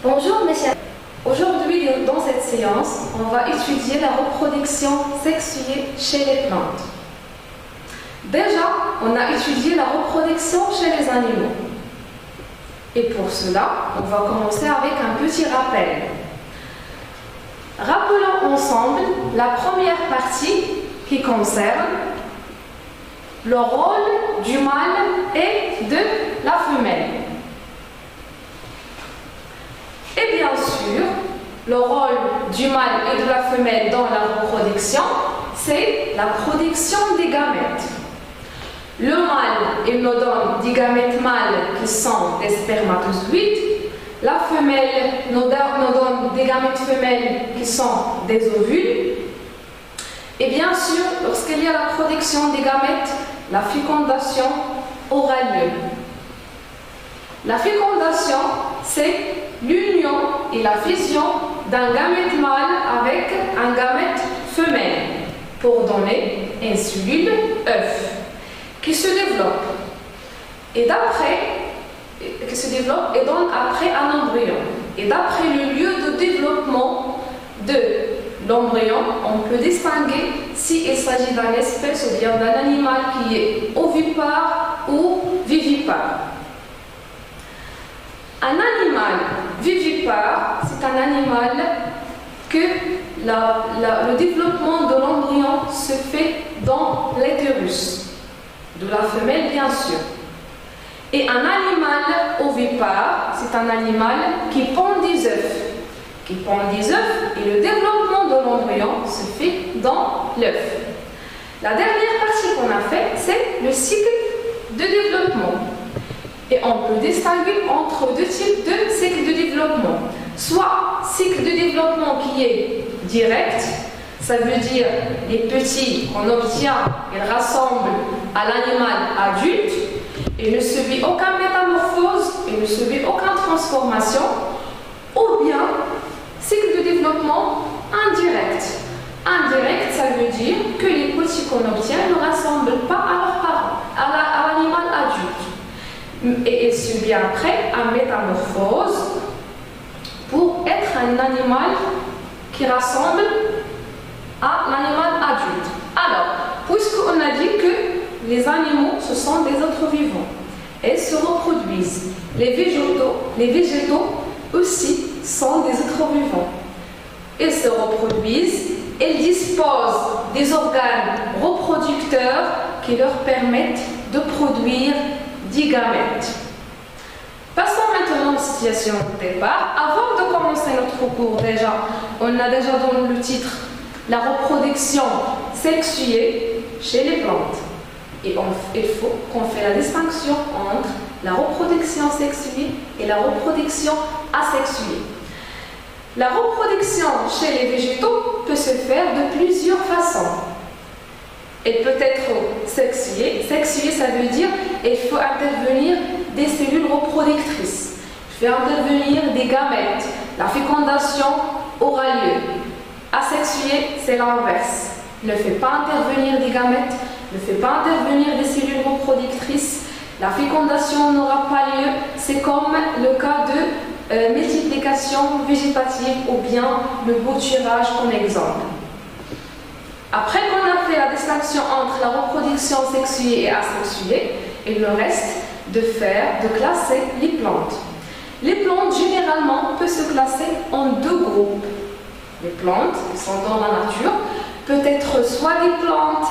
Bonjour mes chers. Aujourd'hui, dans cette séance, on va étudier la reproduction sexuée chez les plantes. Déjà, on a étudié la reproduction chez les animaux. Et pour cela, on va commencer avec un petit rappel. Rappelons ensemble la première partie qui concerne le rôle du mâle et de la femelle. Et bien sûr, le rôle du mâle et de la femelle dans la reproduction, c'est la production des gamètes. Le mâle, il nous donne des gamètes mâles qui sont des spermatozoïdes. La femelle nous donne des gamètes femelles qui sont des ovules. Et bien sûr, lorsqu'il y a la production des gamètes, la fécondation aura lieu. La fécondation, c'est l'union et la fusion d'un gamète mâle avec un gamète femelle pour donner un cellule œuf qui se développe et donne après un embryon. Et d'après le lieu de développement de l'embryon, on peut distinguer s'il s'agit d'une espèce ou bien d'un animal qui est ovipare ou vivipare. Un animal vivipare, c'est un animal que le développement de l'embryon se fait dans l'utérus, de la femelle bien sûr. Et un animal ovipare, c'est un animal qui pond des œufs. Et le développement de l'embryon se fait dans l'œuf. La dernière partie qu'on a faite, c'est le cycle de développement. Et on peut distinguer entre deux types de cycle de développement. Soit cycle de développement qui est direct, ça veut dire les petits qu'on obtient, ils rassemblent à l'animal adulte et ne subit aucune métamorphose et ne subit aucune transformation, ou bien cycle de développement indirect. Indirect, ça veut dire que les petits qu'on obtient ne rassemblent pas à leurs parents, à l'animal adulte. Et il subit après une métamorphose pour être un animal qui rassemble à l'animal adulte. Alors, puisqu'on a dit que les animaux, ce sont des êtres vivants, et se reproduisent. Les végétaux aussi sont des êtres vivants. Ils se reproduisent, ils disposent des organes reproducteurs qui leur permettent de produire des gamètes. Passons maintenant à la situation de départ. Avant de commencer notre cours, on a déjà dans le titre la reproduction sexuée chez les plantes. Et il faut qu'on fasse la distinction entre la reproduction sexuée et la reproduction asexuée. La reproduction chez les végétaux peut se faire de plusieurs façons. Elle peut être sexuée. Sexuée, ça veut dire qu'il faut intervenir des cellules reproductrices. Il faut intervenir des gamètes. La fécondation aura lieu. Asexuée, c'est l'inverse. Ne fait pas intervenir des gamètes, ne fait pas intervenir des cellules reproductrices. La fécondation n'aura pas lieu. C'est comme le cas de multiplication végétative ou bien le bouturage comme exemple. Après qu'on a fait la distinction entre la reproduction sexuée et asexuée, il nous reste de classer les plantes. Les plantes, généralement, peuvent se classer en deux groupes. Les plantes qui sont dans la nature peuvent être soit des plantes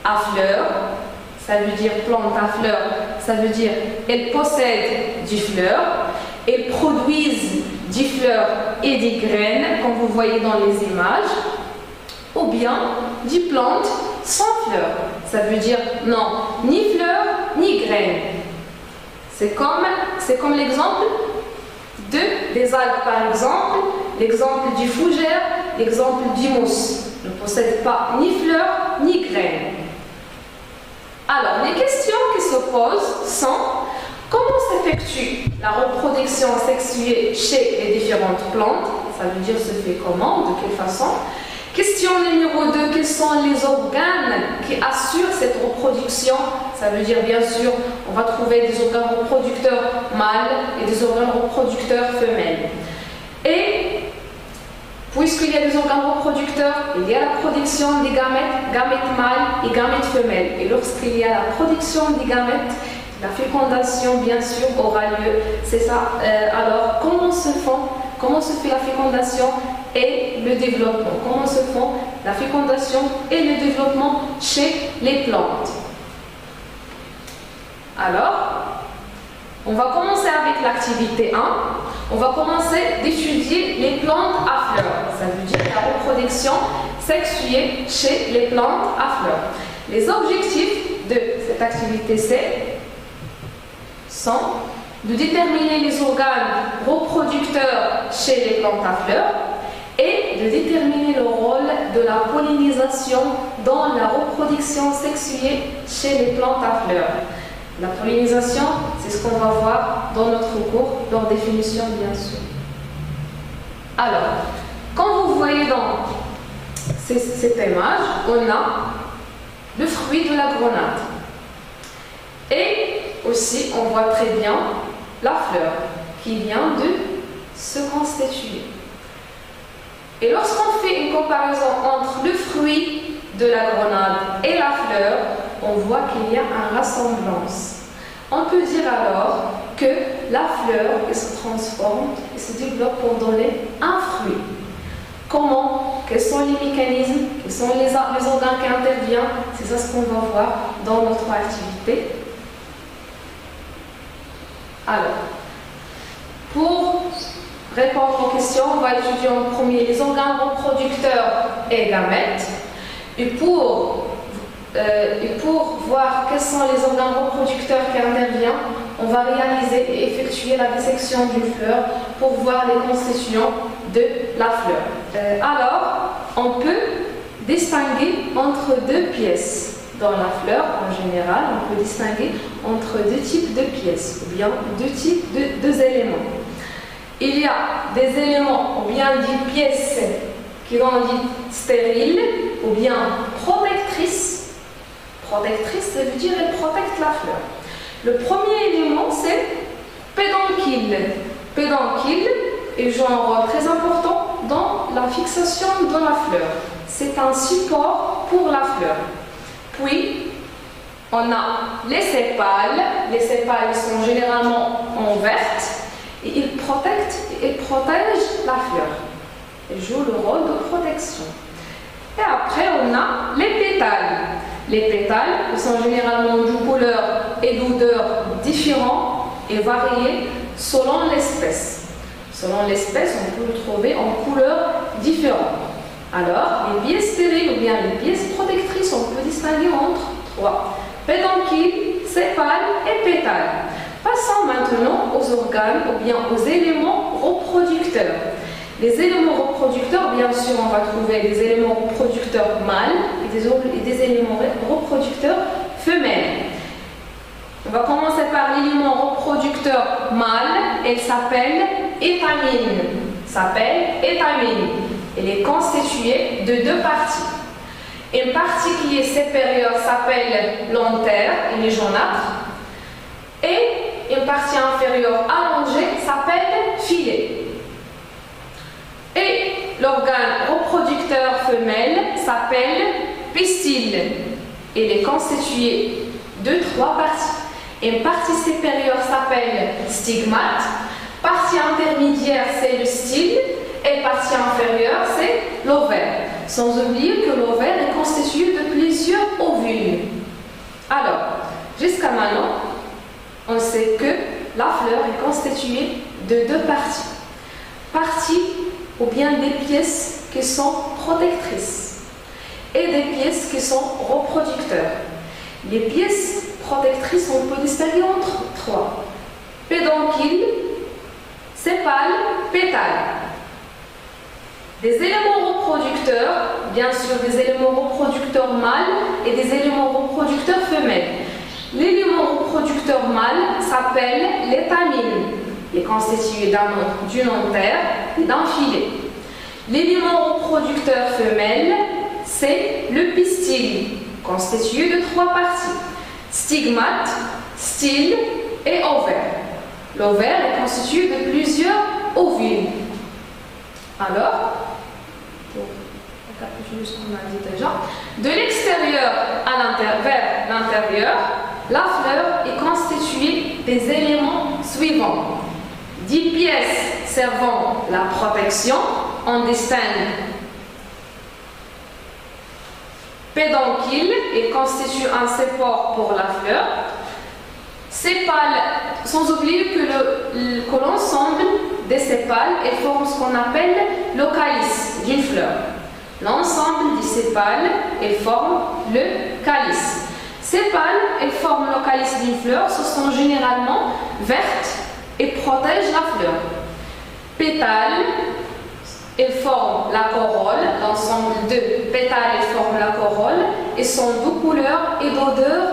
à fleurs, ça veut dire plantes à fleurs, ça veut dire elles possèdent des fleurs, elles produisent des fleurs et des graines, comme vous voyez dans les images, ou bien des plantes sans fleurs. Ça veut dire non, ni fleurs, ni graines. C'est comme l'exemple des algues, par exemple, l'exemple du fougère, l'exemple du mousse. Ne possède pas ni fleurs, ni graines. Alors, les questions qui se posent sont: comment s'effectue la reproduction sexuée chez les différentes plantes? Ça veut dire se fait comment, de quelle façon? Question numéro 2, quels sont les organes qui assurent cette reproduction? Ça veut dire bien sûr, on va trouver des organes reproducteurs mâles et des organes reproducteurs femelles. Puisqu'il y a des organes reproducteurs, il y a la production des gamètes, gamètes mâles et gamètes femelles. Et lorsqu'il y a la production des gamètes, la fécondation, bien sûr, aura lieu. C'est ça. Alors, comment se fait la fécondation et le développement? Comment se font la fécondation et le développement chez les plantes? Alors, on va commencer avec l'activité 1. On va commencer d'étudier les plantes à fleurs. Ça veut dire la reproduction sexuée chez les plantes à fleurs. Les objectifs de cette activité sont de déterminer les organes reproducteurs chez les plantes à fleurs et de déterminer le rôle de la pollinisation dans la reproduction sexuée chez les plantes à fleurs. La pollinisation, c'est ce qu'on va voir dans notre cours, leur définition bien sûr. Alors, quand vous voyez dans cette image, on a le fruit de la grenade. Et aussi, on voit très bien la fleur qui vient de se constituer. Et lorsqu'on fait une comparaison entre le fruit de la grenade et la fleur, on voit qu'il y a une ressemblance. On peut dire alors que la fleur elle se transforme et se développe pour donner un fruit. Comment? Quels sont les mécanismes? Quels sont les organes qui interviennent? C'est ça ce qu'on va voir dans notre activité. Alors, pour répondre aux questions, on va étudier en premier les organes reproducteurs et gamètes. Et pour voir quels sont les organes reproducteurs qui interviennent, on va réaliser et effectuer la dissection d'une fleur pour voir les constituants de la fleur. Alors, on peut distinguer entre deux pièces. Dans la fleur, en général, on peut distinguer entre deux types de pièces, ou bien deux éléments. Il y a des éléments, ou bien des pièces qui sont dites stériles, ou bien protectrices. Protectrice, ça veut dire qu'elle protège la fleur. Le premier élément, c'est pédoncule. Pédoncule est genre très important dans la fixation de la fleur. C'est un support pour la fleur. Puis, on a les sépales. Les sépales sont généralement en verte et ils protègent la fleur. Ils jouent le rôle de protection. Et après, on a les pétales. Les pétales sont généralement de couleurs et d'odeurs différentes et variées selon l'espèce. Selon l'espèce, on peut le trouver en couleurs différentes. Alors, les pièces stériles ou bien les pièces protectrices, on peut distinguer entre trois: pédoncule, sépales et pétales. Passons maintenant aux organes ou bien aux éléments reproducteurs. Les éléments reproducteurs, bien sûr, on va trouver des éléments reproducteurs mâles et des éléments reproducteurs femelles. On va commencer par l'élément reproducteur mâle. Elle s'appelle étamine. Elle est constituée de deux parties. Une partie qui est supérieure s'appelle l'antère, elle est jaunâtre. Et une partie inférieure allongée s'appelle filet. Et l'organe reproducteur femelle s'appelle pistil. Elle est constituée de trois parties. Une partie supérieure s'appelle stigmate. Partie intermédiaire, c'est le style. Et partie inférieure, c'est l'ovaire. Sans oublier que l'ovaire est constitué de plusieurs ovules. Alors, jusqu'à maintenant, on sait que la fleur est constituée de deux parties. Partie ou bien des pièces qui sont protectrices et des pièces qui sont reproducteurs. Les pièces protectrices, on peut distinguer entre trois: pédoncule, sépale, pétale. Des éléments reproducteurs, bien sûr des éléments reproducteurs mâles et des éléments reproducteurs femelles. L'élément reproducteur mâle s'appelle l'étamine. Il est constitué d'une antère et d'un filet. L'élément reproducteur femelle, c'est le pistil, constitué de trois parties: stigmate, style et ovaire. L'ovaire est constitué de plusieurs ovules. Alors, continue ce qu'on a dit déjà. De l'extérieur vers l'intérieur, la fleur est constituée des éléments suivants. 10 pièces servant la protection, on distingue pédoncule, il constitue un support pour la fleur. Sépales, sans oublier que l'ensemble des sépales forme ce qu'on appelle le calice d'une fleur. L'ensemble des sépales forme le calice. Sépales forment le calice d'une fleur, ce sont généralement vertes et protègent la fleur. Pétales, elles forment la corolle, l'ensemble de pétales forment la corolle et sont de couleurs et d'odeurs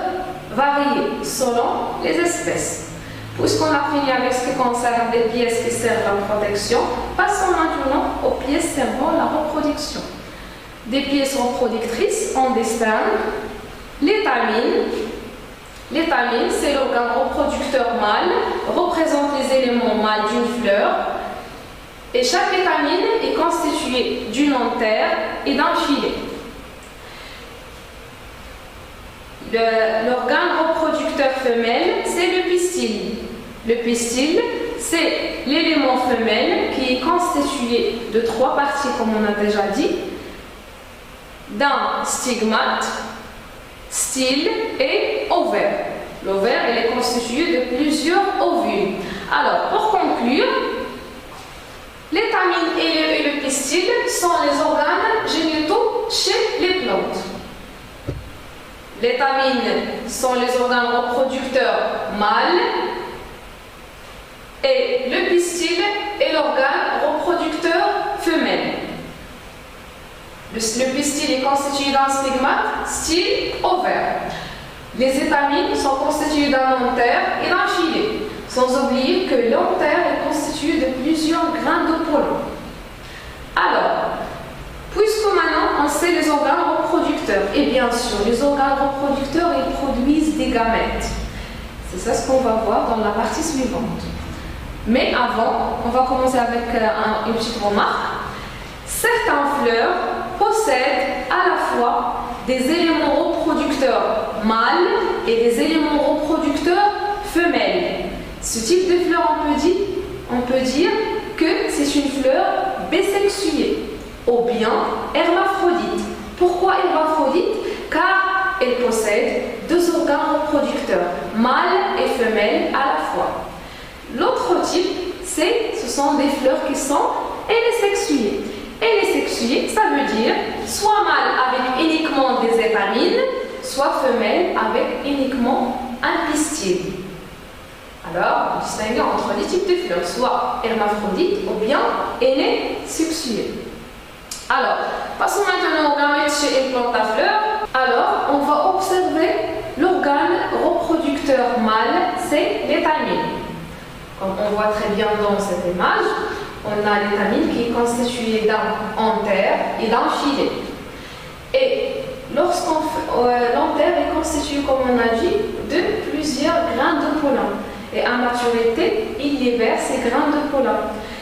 variées selon les espèces. Puisqu'on a fini avec ce qui concerne les pièces qui servent à la protection, passons maintenant aux pièces servant à la reproduction. Des pièces reproductrices, on distingue l'étamine. L'étamine, c'est l'organe reproducteur mâle, représente les éléments mâles d'une fleur. Et chaque étamine est constituée d'une antère et d'un filet. L'organe reproducteur femelle, c'est le pistil. Le pistil, c'est l'élément femelle qui est constitué de 3 parties, comme on a déjà dit, d'un stigmate, style et ovaire. L'ovaire, il est constitué de plusieurs ovules. Alors, pour conclure, l'étamine et le pistil sont les organes génitaux chez les plantes. L'étamine sont les organes reproducteurs mâles et le pistil est l'organe reproducteur femelle. Le pistil est constitué d'un stigmate, style, ovaire. Les étamines sont constituées d'un antère et d'un filet. Sans oublier que l'antère est constitué de plusieurs grains de pollen. Alors, puisque maintenant on sait les organes reproducteurs, et bien sûr, les organes reproducteurs, ils produisent des gamètes. C'est ça ce qu'on va voir dans la partie suivante. Mais avant, on va commencer avec une petite remarque. Certaines fleurs possèdent à la fois des éléments reproducteurs mâles et des éléments reproducteurs femelles. Ce type de fleur, on peut dire que c'est une fleur bisexuée ou bien hermaphrodite. Pourquoi hermaphrodite? Car elle possède 2 organes reproducteurs, mâle et femelle à la fois. L'autre type, ce sont des fleurs qui sont hétérosexuées. Hétérosexuées, ça veut dire soit mâle avec uniquement des étamines, soit femelle avec uniquement un pistil. Alors, distinguer entre les types de fleurs, soit hermaphrodites ou bien hétérosexuées. Alors, passons maintenant aux gamètes chez une plante à fleurs. Alors, on va observer l'organe reproducteur mâle, c'est l'étamine. Comme on voit très bien dans cette image, on a l'étamine qui est constituée d'un antère et d'un filet. Et l'antère est constitué, comme on a dit, de plusieurs grains de pollen. Et à maturité, il libère ces grains de pollen.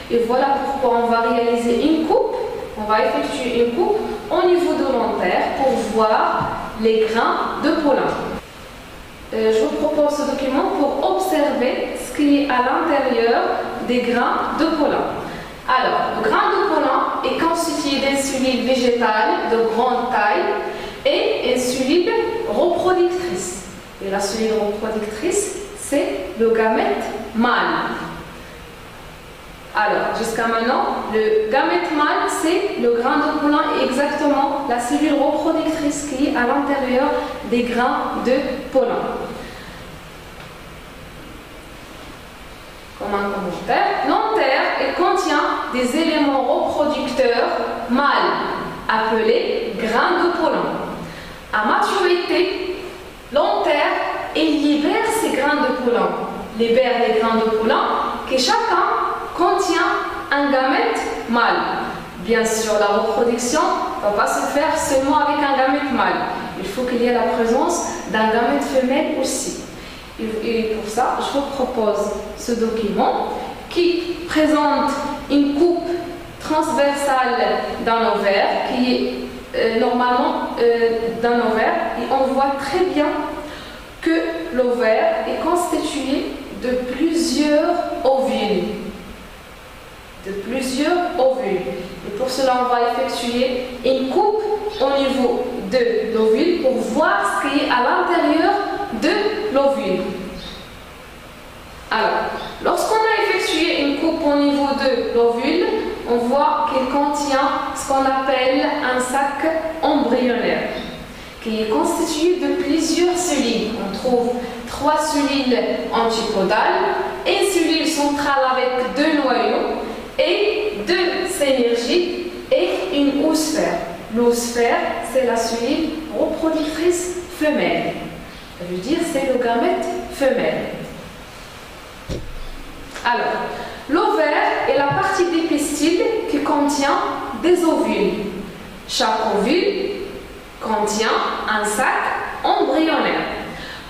Et voilà pourquoi on va réaliser une coupe. On va effectuer une coupe au niveau de l'antère pour voir les grains de pollen. Je vous propose ce document pour observer ce qui est à l'intérieur des grains de pollen. Alors, le grain de pollen est constitué d'insuline végétale de grande taille et insuline reproductrice. Et la cellule reproductrice, c'est le gamète mâle. Alors, jusqu'à maintenant, le gamète mâle, c'est le grain de pollen et exactement la cellule reproductrice qui est à l'intérieur des grains de pollen. Comme un commentaire, l'antère contient des éléments reproducteurs mâles appelés grains de pollen. À maturité, l'antère libère ces grains de pollen, libère les grains de pollen qui chacun contient un gamète mâle. Bien sûr, la reproduction ne va pas se faire seulement avec un gamète mâle. Il faut qu'il y ait la présence d'un gamète femelle aussi. Et pour ça, je vous propose ce document qui présente une coupe transversale d'un ovaire qui est normalement d'un ovaire, et on voit très bien que l'ovaire est constitué de plusieurs ovules. Et pour cela, on va effectuer une coupe au niveau de l'ovule pour voir ce qui est à l'intérieur de l'ovule. Alors, lorsqu'on a effectué une coupe au niveau de l'ovule, on voit qu'il contient ce qu'on appelle un sac embryonnaire, qui est constitué de plusieurs cellules. On trouve 3 cellules antipodales, une cellule centrale avec 2 noyaux et 2 synergiques et une oosphère. L'oosphère, c'est la cellule reproductrice femelle. Ça veut dire c'est le gamète femelle. Alors, l'ovaire est la partie des pistils qui contient des ovules. Chaque ovule contient un sac embryonnaire,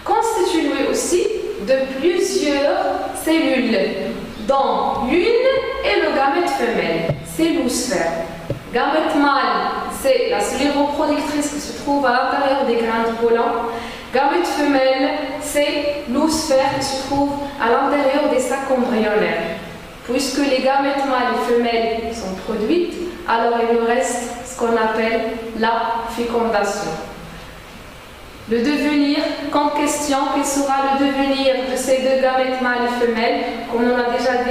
constitué aussi de plusieurs cellules, dont l'une est le gamète femelle, c'est l'oosphère. Gamète mâle, c'est la cellule reproductrice qui se trouve à l'intérieur des grains de pollen. Gamète femelle, c'est l'oosphère qui se trouve à l'intérieur des sacs embryonnaires. Puisque les gamètes mâles et femelles sont produites, alors il nous reste ce qu'on appelle la fécondation. Le devenir, comme question, quel sera le devenir de ces 2 gamètes mâles et femelles, comme on a déjà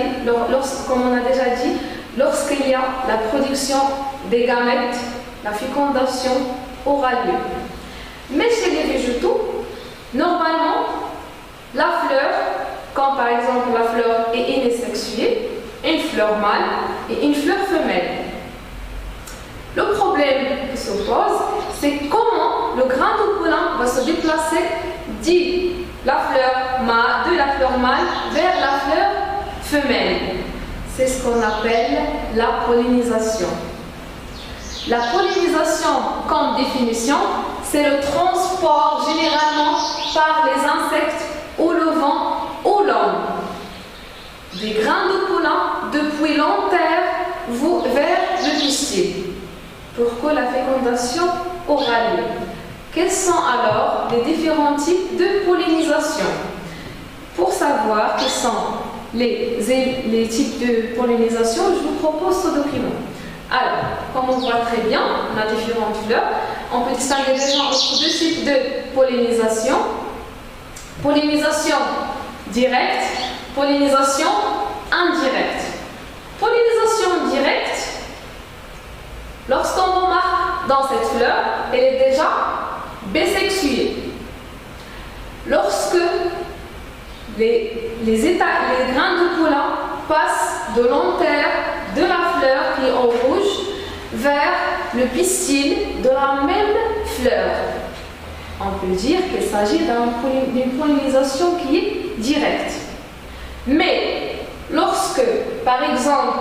dit, lorsqu'il y a la production des gamètes, la fécondation aura lieu. Mais chez les végétaux, normalement, la fleur, comme par exemple la fleur est inasexuée, une fleur mâle et une fleur femelle. Le problème qui se pose, c'est comment le grain de pollen va se déplacer de la fleur mâle vers la fleur femelle. C'est ce qu'on appelle la pollinisation. La pollinisation, comme définition, c'est le transport généralement par les insectes ou le vent ou l'homme des grains de pollen depuis l'antère vers le pistil pour que la fécondation aura lieu. Quels sont alors les différents types de pollinisation? Pour savoir quels sont les types de pollinisation, je vous propose ce document. Alors, comme on voit très bien, on a différentes fleurs. On peut distinguer déjà entre 2 types de pollinisation. Pollinisation directe, pollinisation indirecte. Pollinisation directe, lorsqu'on remarque dans cette fleur, elle est déjà bisexuée. Lorsque les grains de pollen passent de l'antère de la fleur qui est en rouge vers le pistil de la même fleur, on peut dire qu'il s'agit d'une pollinisation qui est directe. Mais lorsque, par exemple,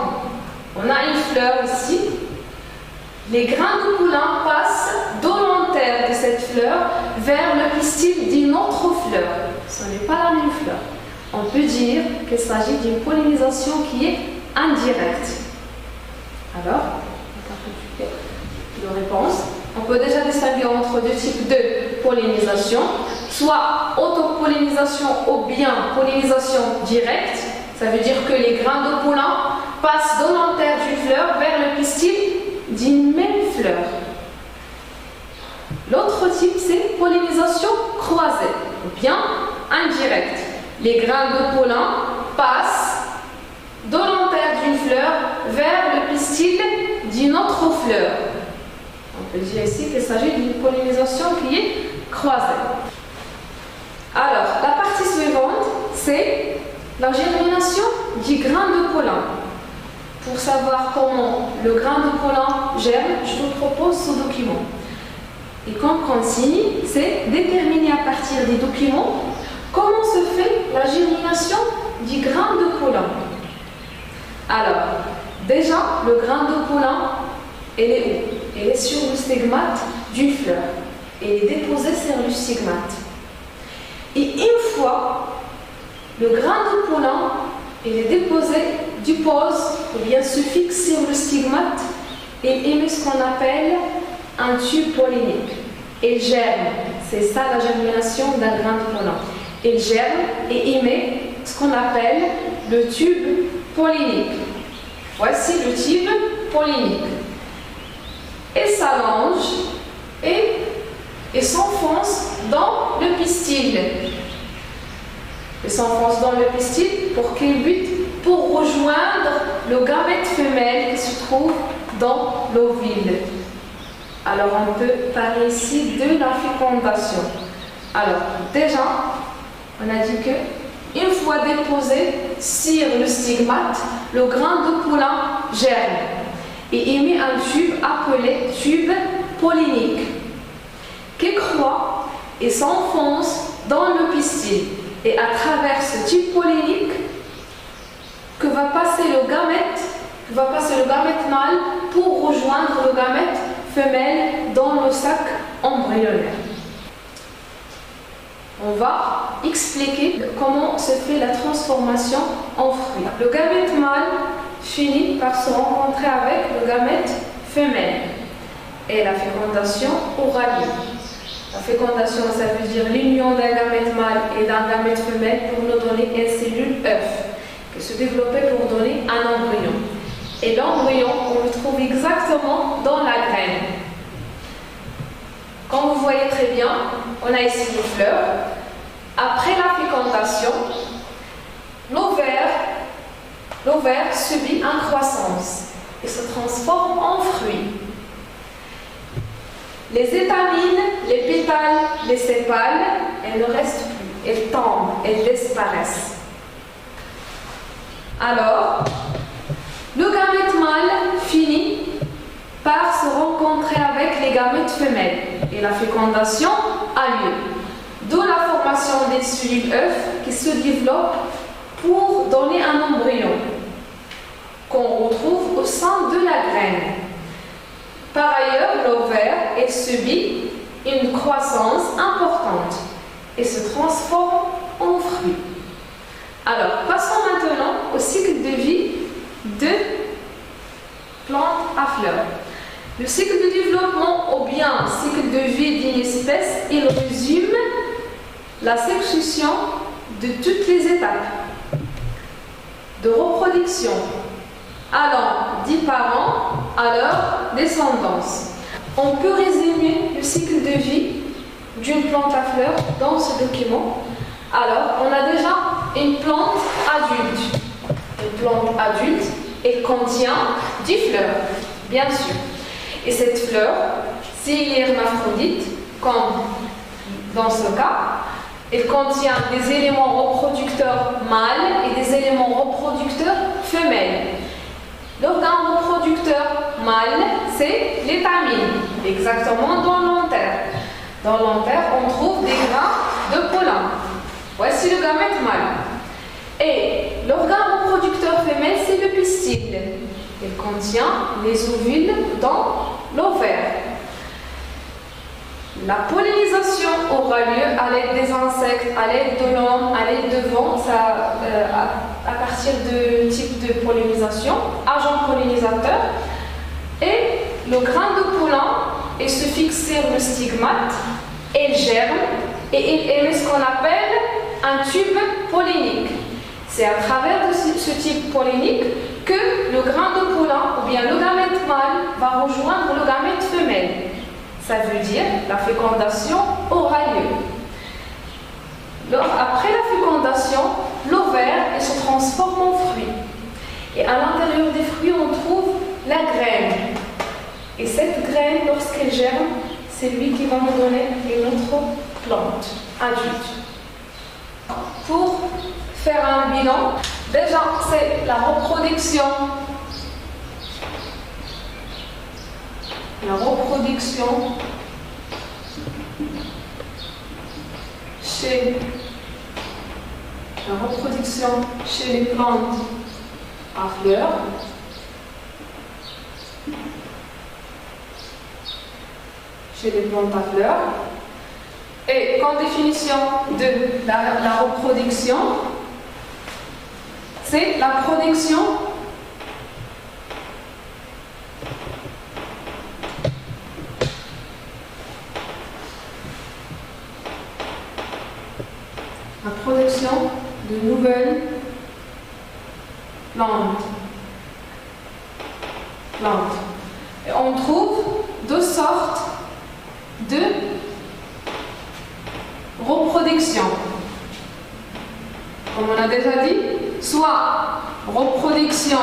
on a une fleur ici, les grains de pollen passent de l'antère de cette fleur vers le pistil d'une autre fleur. Ce n'est pas la même fleur. On peut dire qu'il s'agit d'une pollinisation qui est indirecte. Alors, de réponse, on peut déjà distinguer entre 2 types de pollinisation, soit autopollinisation ou bien pollinisation directe. Ça veut dire que les grains de pollen passent de l'antère d'une fleur vers le pistil d'une même fleur. L'autre type, c'est pollinisation croisée ou bien indirecte. Les grains de pollen passent de l'antère d'une fleur vers le pistil d'une autre fleur. On peut dire ici qu'il s'agit d'une pollinisation qui est croisée. Alors, la partie suivante, c'est la germination du grain de pollen. Pour savoir comment le grain de pollen germe, je vous propose ce document. Et comme consigne, c'est déterminer à partir des documents comment se fait la germination du grain de pollen. Alors, déjà, le grain de pollen, elle est où? Elle est sur le stigmate d'une fleur. Elle est déposée sur le stigmate. Et une fois le grain de pollen, il est déposé, dépose ou bien se fixe sur le stigmate, et émet ce qu'on appelle un tube pollinique. Il germe, c'est ça la germination d'un grain de pollen. Il germe et émet ce qu'on appelle le tube pollinique. Voici le tube pollinique. Il s'allonge et s'enfonce dans le pistil. Il s'enfonce dans le pistil pour qu'il bute, pour rejoindre le gamète femelle qui se trouve dans l'ovule. Alors on peut parler ici de la fécondation. Alors déjà, on a dit que une fois déposé sur le stigmate, le grain de pollin germe et émet un tube appelé tube pollinique qui croît et s'enfonce dans le pistil. Et à travers ce tube pollinique que va passer le gamète mâle pour rejoindre le gamète femelle dans le sac embryonnaire. On va expliquer comment se fait la transformation en fruit. Le gamète mâle finit par se rencontrer avec le gamète femelle et la fécondation aura lieu. La fécondation, ça veut dire l'union d'un gamète mâle et d'un gamète femelle pour nous donner une cellule œuf qui se développait pour donner un embryon. Et l'embryon, on le trouve exactement dans la graine. Comme vous voyez très bien, on a ici les fleurs. Après la fécondation, l'ovaire subit une croissance et se transforme en fruit. Les étamines, les pétales, les sépales, elles ne restent plus, elles tombent, elles disparaissent. Alors, le gamète mâle finit par se rencontrer avec les gamètes femelles et la fécondation a lieu. D'où la formation des cellules œufs qui se développent pour donner un embryon qu'on retrouve au sein de la graine. Par ailleurs, l'ovaire subit une croissance importante et se transforme en fruit. Alors, passons maintenant au cycle de vie de plantes à fleurs. Le cycle de développement ou bien cycle de vie d'une espèce, il résume la succession de toutes les étapes de reproduction allant des parents à leur descendance. On peut résumer le cycle de vie d'une plante à fleurs dans ce document. Alors, on a déjà une plante adulte. Une plante adulte, elle contient 10 fleurs, bien sûr. Et cette fleur, s'il est hermaphrodite, comme dans ce cas, elle contient des éléments reproducteurs mâles et des éléments reproducteurs femelles. L'organe reproducteur mâle, c'est l'étamine, exactement dans l'antère. Dans l'antère, on trouve des grains de pollen. Voici le gamète mâle. Et l'organe reproducteur femelle, c'est le pistil. Il contient les ovules dans l'ovaire. La pollinisation aura lieu à l'aide des insectes, à l'aide de l'homme, à l'aide de vent, à partir de type de pollinisation, agent pollinisateur. Et le grain de pollen se fixe sur le stigmate, il germe et il émet ce qu'on appelle un tube pollinique. C'est à travers ce type pollinique que le grain de pollen ou bien le gamète mâle va rejoindre le gamète femelle. Ça veut dire la fécondation aura lieu. Après la fécondation, l'ovaire se transforme en fruit. Et à l'intérieur des fruits, on trouve la graine. Et cette graine, lorsqu'elle germe, c'est lui qui va nous donner une autre plante adulte. Pour faire un bilan, déjà c'est la reproduction. La reproduction chez les plantes à fleurs. Chez les plantes à fleurs. Et comme définition de la reproduction, c'est la production production de nouvelles plantes. Et on trouve deux sortes de reproduction. Comme on a déjà dit, soit reproduction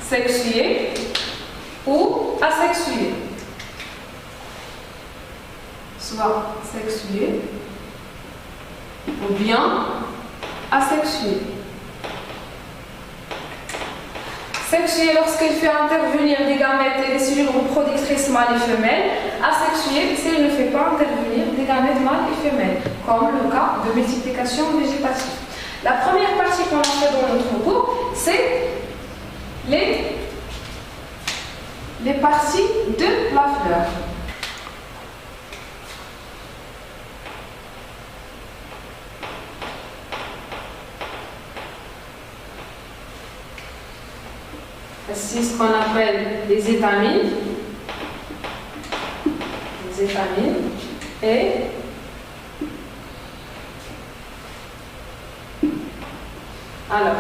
sexuée ou asexuée. Soit sexuée ou bien asexuée. Sexuée lorsqu'elle fait intervenir des gamètes et des cellules reproductrices mâles et femelles. Asexuée si elle ne fait pas intervenir des gamètes mâles et femelles, comme le cas de multiplication végétative. La première partie qu'on a fait dans notre cours, c'est les parties de la fleur. C'est ce qu'on appelle les étamines. Les étamines et alors,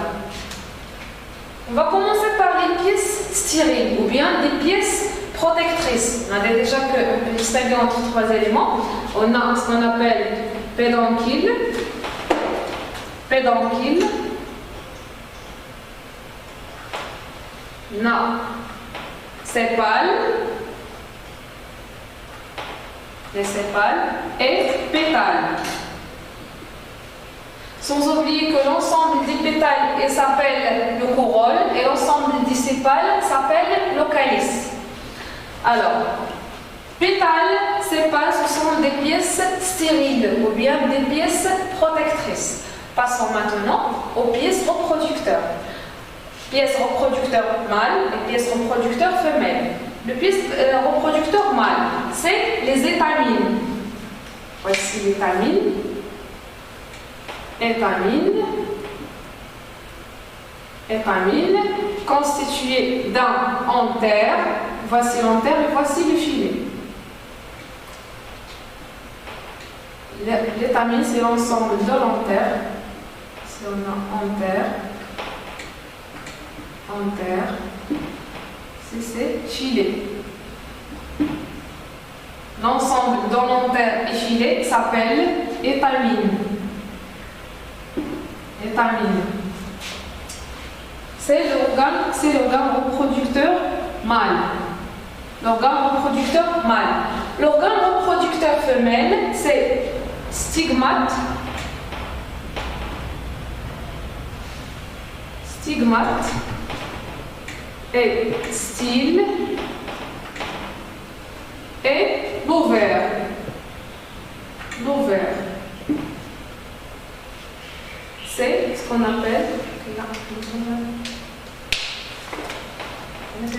on va commencer par les pièces stériles ou bien des pièces protectrices. On a déjà qu'on peut distinguer entre trois éléments. On a ce qu'on appelle pédoncule, sépales, les sépales et pétales. Sans oublier que l'ensemble des pétales s'appelle le corolle et l'ensemble des sépales s'appelle le calice. Alors, pétales, sépales, ce sont des pièces stériles ou bien des pièces protectrices. Passons maintenant aux pièces reproducteurs. Pièces reproducteurs mâles et pièces reproducteurs femelles. Le pièce reproducteur mâle, c'est les étamines. Voici l'étamine. Étamine constituée d'un antère. Voici l'antère et voici le filet. L'étamine, c'est l'ensemble de l'antère. Si on a antère, c'est filet. L'ensemble de l'antère et filet s'appelle étamine. C'est l'organe reproducteur mâle. L'organe reproducteur femelle, c'est stigmate et style et l'ovaire. C'est ce qu'on appelle ovaire.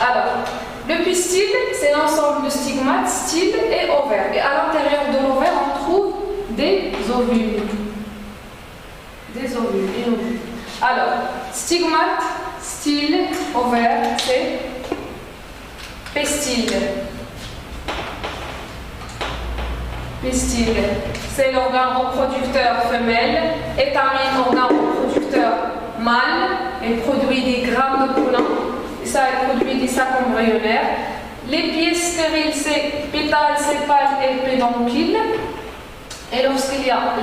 Alors, le pistil, c'est l'ensemble de stigmates, style et ovaire. Et à l'intérieur de l'ovaire, on trouve des ovules. Alors, stigmate, style, ovaire, c'est pistil. C'est l'organe reproducteur femelle. Étamine, organe reproducteur mâle. Elle produit des grammes de pollens. Et ça, elle produit des sacs embryonnaires. Les pièces stériles, c'est pétales, sépales et pédoncule. Et lorsqu'il y a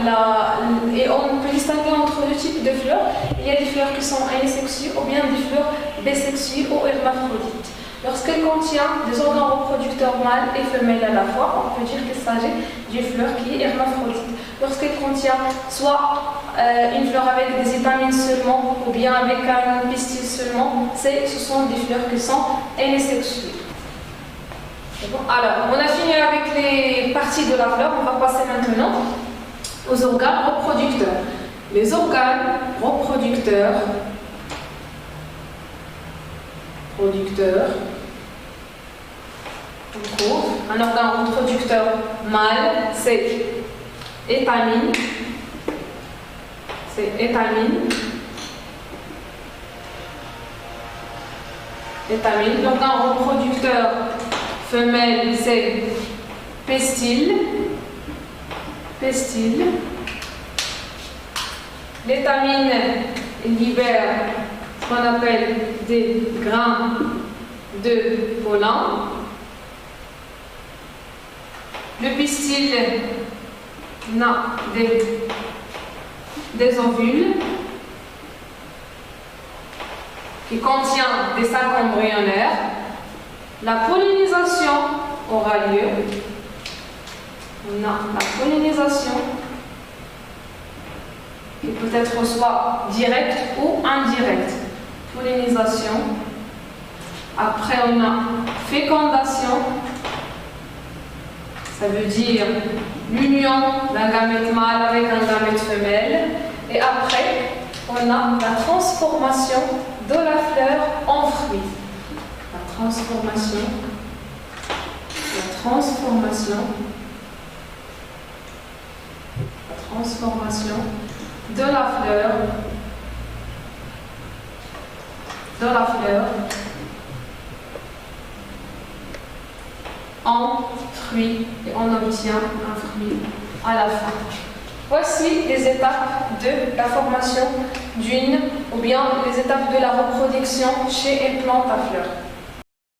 et on peut distinguer entre deux types de fleurs. Il y a des fleurs qui sont anisexuées ou bien des fleurs bisexuées ou hermaphrodites. Lorsqu'elle contient des organes reproducteurs mâles et femelles à la fois, on peut dire qu'il s'agit d'une fleur qui est hermaphrodite. lorsqu'elle contient soit une fleur avec des étamines seulement ou bien avec un pistil seulement, ce sont des fleurs qui sont hémésexuées. Bon, alors, on a fini avec les parties de la fleur, on va passer maintenant aux organes reproducteurs. Les organes reproducteurs, on trouve un organe reproducteur mâle, c'est étamine. C'est étamine. Étamine. L'organe reproducteur femelle, c'est pestil. Pestil. L'étamine libère ce qu'on appelle des grains de pollen. Le pistil n'a des ovules qui contient des sacs embryonnaires. La pollinisation aura lieu. On a la pollinisation qui peut être soit directe ou indirecte. Pollinisation. Après, on a fécondation. Ça veut dire l'union d'un gamète mâle avec un gamète femelle. Et après, on a la transformation de la fleur en fruit. La transformation de la fleur en fruit, et on obtient un fruit à la fin. Voici les étapes de la formation d'une ou bien les étapes de la reproduction chez une plante à fleurs.